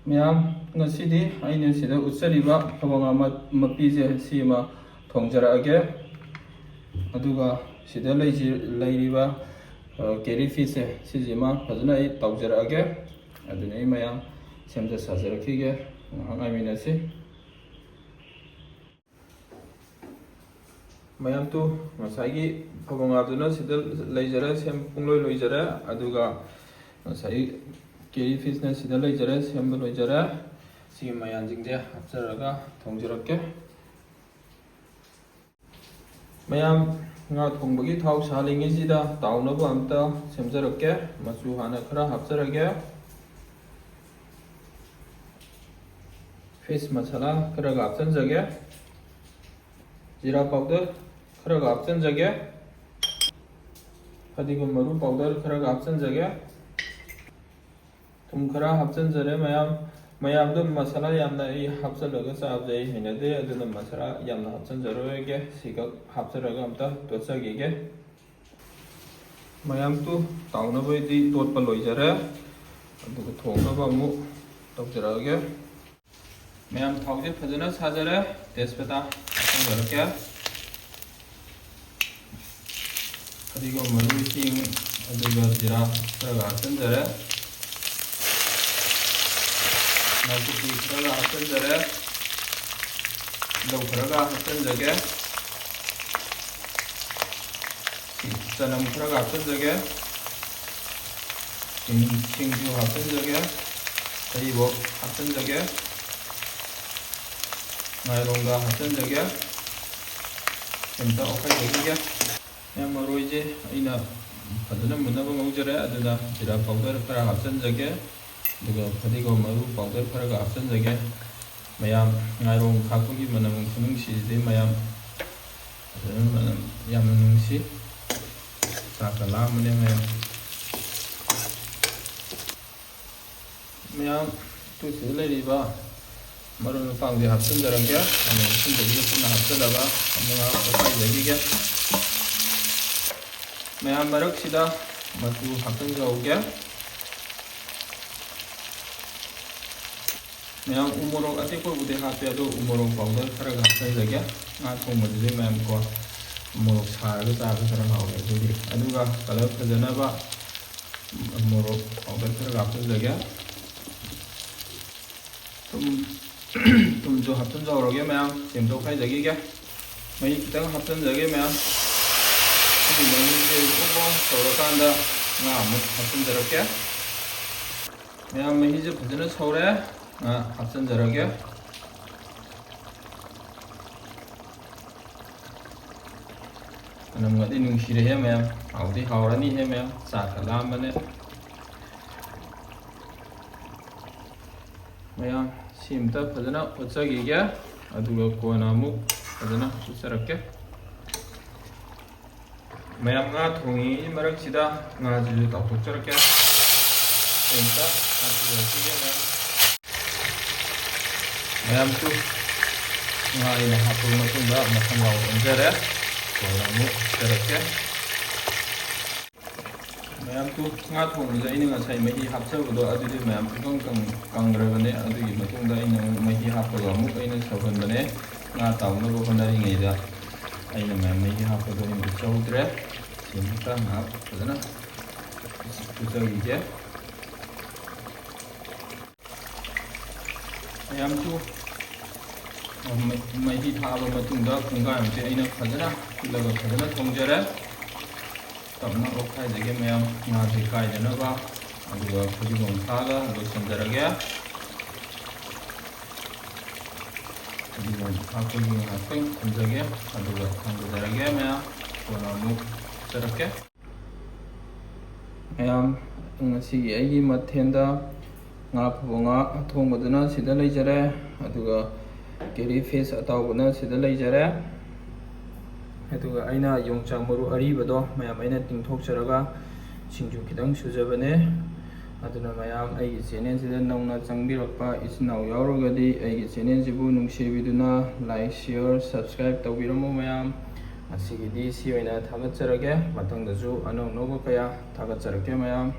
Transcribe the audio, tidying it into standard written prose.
ꯃꯌꯥꯝ ꯉꯁꯤꯗꯤ ꯑꯩꯅ ꯁꯤꯗ ꯎꯠꯆꯔꯤꯕ ꯐꯕꯣꯉꯥ ꯃꯄꯤꯁꯦ ꯁꯤꯃ ꯊꯣꯡꯖꯔꯛꯑꯒꯦ ꯑꯗꯨꯒ ꯁꯤꯗ ꯂꯩꯔꯤꯕ ꯀꯦꯔꯤ ꯐꯤꯁꯁꯦ ꯁꯤꯁꯤꯃ ꯐꯖꯅ ꯑꯩ ꯇꯧꯖꯔꯛꯑꯒꯦ ꯑꯗꯨꯅ ꯑꯩ ꯃꯌꯥꯝ ꯁꯦꯝꯖ ꯁꯥꯖꯔꯛꯈꯤꯒꯦ ꯉꯥꯏꯍꯥꯛ ꯉꯥꯏꯃꯤꯟꯅꯁꯤ ꯃꯌꯥꯝ ꯇꯨ ꯉꯁꯥꯏꯒꯤ ꯐꯕꯣꯉꯥꯗꯨꯅ ꯁꯤꯗ ꯂꯩꯖꯔꯦ ꯄꯨꯡꯂꯣꯏ ꯂꯣꯏꯖꯔꯦ ꯑꯗꯨꯒ ꯉꯁꯥꯏ ꯀꯦꯔꯤ ꯐꯤꯁꯅ ꯁꯤꯗ ꯂꯩꯖꯔꯦ ꯁꯦꯝꯕ ꯂꯣꯏꯖꯔꯦ ꯁꯤꯒꯤ ꯃꯌꯥꯝꯁꯤꯡꯁꯦ ꯍꯥꯞꯆꯔꯒ ꯊꯣꯡꯖꯔꯛꯀꯦ ꯃꯌꯥꯝ ꯉꯥ ꯊꯣꯡꯕꯒꯤ ꯊꯥꯎ ꯁꯥꯍꯜꯂꯤꯉꯩꯁꯤꯗ ꯇꯥꯎꯅꯕ ꯑꯝꯇ ꯁꯦꯝꯖꯔꯛꯀꯦ ꯃꯆꯨ ꯍꯥꯟꯅ ꯈꯔ ꯍꯥꯞꯆꯔꯒꯦ ꯐꯤꯁ ꯃꯁꯥꯂꯥ ꯈꯔꯒ ꯍꯥꯞꯆꯤꯟꯖꯒꯦ ꯖꯤꯔꯥ ꯄꯥꯎꯗꯔꯈꯔꯒ ꯍꯥꯞꯆꯤꯟꯖꯒꯦ ꯐꯗꯤꯒꯣꯝ ꯃꯔꯨ ꯄꯥꯎꯗꯔ ꯈꯔꯒ ꯍꯥꯞꯆꯤꯟꯖꯒꯦ ꯊꯨꯝ ꯈꯔ ꯍꯥꯞꯆꯤꯟꯖꯔꯦ ꯃꯌꯥꯝꯗꯣ ꯃꯁꯥꯂꯥ ꯌꯥꯝꯅ ꯑꯩ ꯍꯥꯞꯆꯤꯜꯂꯒ ꯆꯥꯕꯁꯦ ꯑꯩ ꯍꯩꯅꯗꯦ ꯑꯗꯨꯅ ꯃꯁꯥꯂꯥ ꯌꯥꯝꯅ ꯍꯥꯞꯆꯤꯟꯖꯔꯣꯏꯒꯦ ꯁꯤꯈꯛ ꯍꯥꯞꯆꯔꯒ ꯑꯝꯇ ꯇꯣꯠꯆꯈꯤꯒꯦ ꯃꯌꯥꯝꯗꯨ ꯇꯥꯎꯅꯕꯗꯤ ꯇꯣꯠꯄ ꯂꯣꯏꯖꯔꯦ ꯑꯗꯨꯒ ꯊꯣꯡꯅꯕ ꯑꯃꯨꯛ ꯇꯧꯖꯔꯛꯑꯒꯦ ꯃꯌꯥꯝ ꯊꯥꯎꯁꯦ ꯐꯖꯅ ꯁꯥꯖꯔꯦ ꯇꯦꯖꯄꯇꯥ ꯍꯥꯞꯆꯤꯟꯖꯔꯛꯀꯦ ꯐꯗꯤꯒꯣꯝ ꯃꯔꯨ ꯍꯤꯡ ꯑꯗꯨꯒ ꯖꯤꯔꯥ ꯈꯔꯒ ꯍꯥꯞꯆꯤꯟꯖꯔꯦ ꯅꯥꯀꯨꯞꯄꯤ ꯈꯔꯒ ꯍꯥꯞꯆꯤꯟꯖꯔꯦ ꯇꯤꯜꯍꯧ ꯈꯔꯒ ꯍꯥꯞꯆꯤꯟꯖꯒꯦ ꯆꯅꯝ ꯈꯔꯒ ꯍꯥꯞꯆꯤꯟꯖꯒꯦ ꯁꯤꯡꯁꯨ ꯍꯥꯞꯆꯤꯟꯖꯒꯦ ꯍꯩꯔꯤꯕꯣꯞ ꯍꯥꯞꯆꯤꯟꯖꯒꯦ ꯉꯥꯏꯔꯣꯡꯒ ꯍꯥꯞꯆꯤꯟꯖꯒꯦ ꯑꯝꯇ ꯑꯣꯠꯈꯥꯏꯖꯈꯤꯒꯦ ꯃꯔꯣꯏꯁꯦ ꯑꯩꯅ ꯐꯖꯅ ꯃꯨꯟꯅꯕ ꯉꯧꯖꯔꯦ ꯑꯗꯨꯅ ꯖꯤꯔꯥ ꯄꯥꯎꯗꯔ ꯈꯔ ꯍꯥꯞꯆꯤꯟꯖꯒꯦ ꯑꯗꯨꯒ ꯐꯗꯤꯒꯣꯝ ꯃꯔꯨ ꯄꯥꯎꯗꯔ ꯈꯔꯒ ꯍꯥꯞꯆꯤꯟꯖꯒꯦ ꯃꯌꯥꯝ ꯉꯥꯏꯔꯣꯡ ꯊꯥꯛꯄꯒꯤ ꯃꯅꯝ ꯈꯨꯅꯨꯡꯁꯤꯁꯤꯗꯤ ꯃꯌꯥꯝ ꯐꯖꯅ ꯃꯅꯝ ꯌꯥꯝꯅ ꯅꯨꯡꯁꯤ ꯆꯥꯛꯀ ꯂꯥꯝꯕꯅꯦ ꯃꯌꯥꯝ ꯇꯨꯁꯤꯗ ꯂꯩꯔꯤꯕ ꯃꯔꯣꯏ ꯃꯄꯥꯡꯁꯦ ꯍꯥꯞꯆꯤꯟꯖꯔꯒꯦ ꯑꯗꯨꯒ ꯏꯁꯤꯡꯗꯒꯤ ꯄꯨꯟꯅ ꯍꯥꯞꯆꯤꯜꯂꯒ ꯑꯃꯨꯛ ꯑꯣꯠꯈꯥꯏꯖꯈꯤꯒꯦ ꯃꯌꯥꯝ ꯃꯔꯛꯁꯤꯗ ꯃꯆꯨ ꯍꯥꯞꯆꯤꯟꯖꯍꯧꯒꯦ ꯃꯌꯥꯝ ꯎꯃꯣꯔꯣꯛ ꯑꯇꯦꯛꯄꯕꯨꯗꯤ ꯍꯥꯞꯄꯦ ꯑꯗꯣ ꯎꯃꯣꯔꯣꯛ ꯄꯥꯎꯗꯔ ꯈꯔꯒ ꯍꯥꯞꯆꯤꯟꯖꯒꯦ ꯉꯥ ꯊꯣꯡꯕꯗꯨꯗꯤ ꯃꯌꯥꯝ ꯀꯣ ꯃꯣꯔꯣꯛ ꯁꯥꯔꯒ ꯆꯥꯕ ꯈꯔ ꯍꯥꯎꯋꯦ ꯑꯗꯨꯒ ꯀꯂꯔ ꯐꯖꯅꯕ ꯃꯣꯔꯣꯛ ꯄꯥꯎꯗꯔ ꯈꯔꯒ ꯍꯥꯞꯆꯤꯟꯖꯒꯦ ꯊꯨꯝꯁꯨ ꯍꯥꯞꯆꯤꯟꯖꯍꯧꯔꯒꯦ ꯃꯌꯥꯝ ꯇꯣꯠꯈꯥꯏꯖꯈꯤꯒꯦ ꯃꯍꯤ ꯈꯤꯇꯪ ꯍꯥꯞꯆꯤꯟꯖꯒꯦ ꯃꯌꯥꯝ ꯁꯤꯒꯤ ꯃꯍꯤꯁꯦ ꯕꯣꯡ ꯇꯧꯔꯀꯥꯟꯗ ꯉꯥ ꯑꯃꯨꯛ ꯍꯥꯞꯆꯤꯟꯖꯔꯛꯀꯦ ꯃꯌꯥꯝ ꯃꯍꯤꯁꯦ ꯐꯖꯅ ꯁꯧꯔꯦ ꯉꯥ ꯍꯥꯞꯆꯤꯟꯖꯔꯒꯦ ꯃꯅꯝꯒꯗꯤ ꯅꯨꯡꯁꯤꯔꯦꯍꯦ ꯃꯌꯥꯝ ꯍꯥꯎꯗꯤ ꯍꯥꯎꯔꯅꯤꯍꯦ ꯃꯌꯥꯝ ꯆꯥꯛꯀ ꯂꯥꯝꯕꯅꯦ ꯃꯌꯥꯝ ꯁꯤ ꯑꯃꯇ ꯐꯖꯅ ꯑꯣꯠꯆꯈꯤꯒꯦ ꯑꯗꯨꯒ ꯀꯣꯟꯅ ꯑꯃꯨꯛ ꯐꯖꯅ ꯎꯠꯆꯔꯛꯀꯦ ꯃꯌꯥꯝ ꯉꯥ ꯊꯣꯡꯉꯤꯉꯩ ꯃꯔꯛꯁꯤꯗ ꯉꯥꯁꯤꯁꯨ ꯇꯥꯎꯊꯣꯛꯆꯔꯛꯀꯦ ꯑꯝꯇ ꯍꯥꯞꯆꯔꯛꯈꯤꯒꯦ ꯃꯌꯥꯝꯁꯨ ꯉꯥ ꯑꯩꯅ ꯍꯥꯞꯄ ꯃꯇꯨꯡꯗ ꯃꯊꯪ ꯑꯣꯟꯖꯔꯦ ꯀꯣꯟꯅ ꯑꯃꯨꯛ ꯎꯠꯆꯔꯛꯀꯦ ꯃꯌꯥꯝꯁꯨ ꯉꯥ ꯊꯣꯡꯕꯁꯦ ꯑꯩꯅ ꯉꯁꯥꯏ ꯃꯍꯤ ꯍꯥꯞꯆꯕꯗꯣ ꯑꯗꯨꯗꯤ ꯃꯌꯥꯝ ꯀꯪꯈ꯭ꯔꯕꯅꯦ ꯑꯗꯨꯒꯤ ꯃꯇꯨꯡꯗ ꯑꯩꯅ ꯑꯃꯨꯛ ꯃꯍꯤ ꯍꯥꯞꯄꯒ ꯑꯃꯨꯛ ꯑꯩꯅ ꯁꯧꯍꯟꯕꯅꯦ ꯉꯥ ꯇꯥꯎꯅꯕ ꯍꯣꯠꯅꯔꯤꯉꯩꯗ ꯑꯩꯅ ꯃꯌꯥꯝ ꯃꯍꯤ ꯍꯥꯞꯄꯗꯣ ꯑꯩꯅ ꯎꯠꯆꯍꯧꯗ꯭ꯔꯦ ꯁꯤ ꯑꯃꯨꯛꯇ ꯉꯥꯏꯍꯥꯛ ꯐꯖꯅ ꯎꯠꯆꯈꯤꯒꯦ ꯃꯌꯥꯝꯁꯨ ꯃꯍꯤ ꯊꯥꯕ ꯃꯇꯨꯡꯗ ꯄꯨꯡꯈꯥꯏꯃꯨꯛꯇꯤ ꯑꯩꯅ ꯐꯖꯅ ꯐꯨꯠꯂꯒ ꯐꯖꯅ ꯊꯣꯡꯖꯔꯦ ꯇꯞꯅ ꯑꯣꯠꯈꯥꯏꯖꯒꯦ ꯃꯌꯥꯝ ꯉꯥꯁꯦ ꯀꯥꯏꯗꯅꯕ ꯑꯗꯨꯒ ꯐꯗꯤꯒꯣꯝ ꯊꯥꯛꯑꯒ ꯂꯣꯏꯁꯤꯟꯖꯔꯒꯦ ꯐꯗꯤꯒꯣꯝ ꯊꯥꯛꯄꯒꯤ ꯉꯥꯏꯍꯥꯛꯇꯪ ꯊꯝꯖꯒꯦ ꯑꯗꯨꯒ ꯊꯥꯡꯖꯔꯒꯦ ꯃꯌꯥꯝ ꯀꯣꯟꯅ ꯑꯃꯨꯛ ꯎꯠꯆꯔꯛꯀꯦ ꯃꯌꯥꯝ ꯉꯁꯤꯒꯤ ꯑꯩꯒꯤ ꯃꯊꯦꯜꯗ ꯉꯥ ꯐꯕꯣꯉꯥ ꯊꯣꯡꯕꯗꯨꯅ ꯁꯤꯗ ꯂꯩꯖꯔꯦ ꯑꯗꯨꯒ ꯀꯦꯔꯤ ꯐꯤꯁ ꯑꯇꯥꯎꯕꯅ ꯁꯤꯗ ꯂꯩꯖꯔꯦ ꯑꯗꯨꯒ ꯑꯩꯅ ꯌꯣꯡꯆꯥꯛ ꯃꯔꯨ ꯑꯔꯤꯕꯗꯣ ꯃꯌꯥꯝ ꯑꯩꯅ ꯇꯤꯡꯊꯣꯛꯆꯔꯒ ꯁꯤꯡꯖꯨ ꯈꯤꯇꯪ ꯁꯨꯖꯕꯅꯦ ꯑꯗꯨꯅ ꯃꯌꯥꯝ ꯑꯩꯒꯤ ꯆꯦꯅꯦꯜꯁꯤꯗ ꯅꯧꯅ ꯆꯪꯕꯤꯔꯛꯄ ꯏꯆꯤꯟ ꯏꯅꯥꯎ ꯌꯥꯎꯔꯒꯗꯤ ꯑꯩꯒꯤ ꯆꯦꯅꯦꯜꯁꯤꯕꯨ ꯅꯨꯡꯁꯤꯕꯤꯗꯨꯅ ꯂꯥꯏꯛ ꯁꯤꯌꯔ ꯁꯕꯁꯀ꯭ꯔꯥꯏꯕ ꯇꯧꯕꯤꯔꯝꯃꯨ ꯃꯌꯥꯝ ꯉꯁꯤꯒꯤꯗꯤ ꯁꯤ ꯑꯣꯏꯅ ꯊꯥꯒꯠꯆꯔꯒꯦ ꯃꯊꯪꯗꯁꯨ ꯑꯅꯧ ꯑꯅꯧꯕ ꯀꯌꯥ ꯊꯥꯒꯠꯆꯔꯛꯀꯦ ꯃꯌꯥꯝ